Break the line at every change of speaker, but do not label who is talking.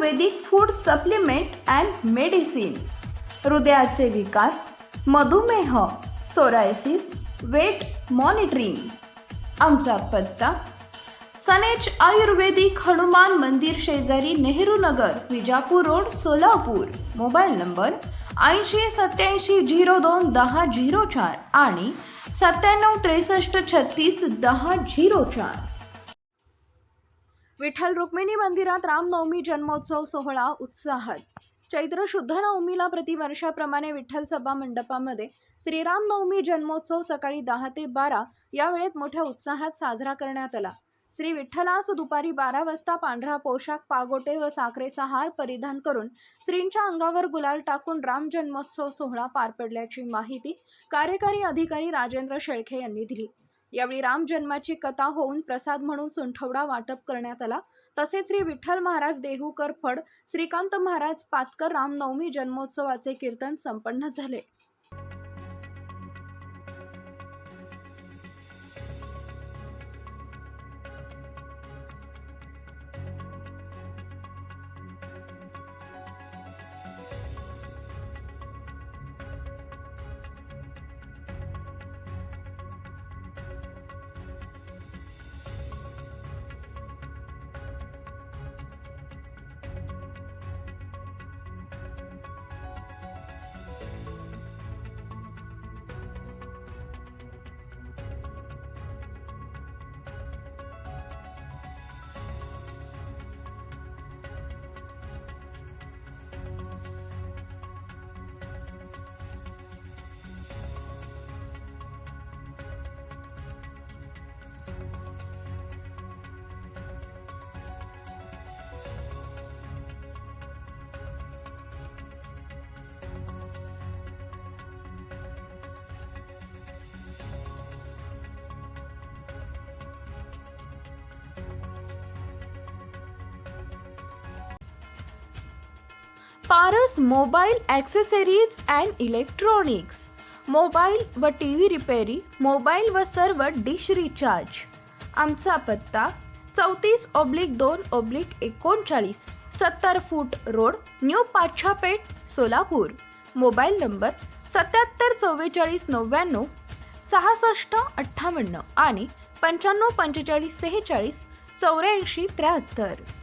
Ayurvedic food supplement and medicine, हृदयाचे विकार, मधुमेह, सोरायसिस, वेट मॉनिटरिंग. आमचा पत्ता सनेज आयुर्वेदिक हनुमान मंदिर शेजारी Nehru Nagar, Vijapur road, Solapur. Mobile number 8087021004 आणि 9763361004. विठ्ठल रुक्मिणी मंदिरात रामनवमी जन्मोत्सव सोहळा उत्साहात. चैत्र शुद्ध नवमीला प्रतिवर्षाप्रमाणे विठ्ठल सभा मंडपामध्ये श्रीरामनवमी जन्मोत्सव सकाळी 10 ते 12 या वेळेत मोठ्या उत्साहात साजरा करण्यात आला. श्री विठ्ठलास दुपारी 12 वाजता पांढरा पोशाख, पागोटे व साखरेचा हार परिधान करून श्रींच्या अंगावर गुलाल टाकून राम जन्मोत्सव सोहळा पार पडल्याची माहिती कार्यकारी अधिकारी राजेंद्र शेळके यांनी दिली. यावेळी राम जन्माची कथा होऊन प्रसाद म्हणून सुंठवडा वाटप करण्यात आला. तसेच श्री विठ्ठल महाराज देहूकर फड, श्रीकांत महाराज पातकर रामनवमी जन्मोत्सवाचे कीर्तन संपन्न झाले. Paras mobile accessories and electronics, mobile व टीव्ही रिपेरी, मोबाईल व सर्व डिश रिचार्ज. आमचा पत्ता 34/2/39, 70 फूट road, new Pachhapeth, Solapur. Mobile number 774499 6658 आणि 954546 8473.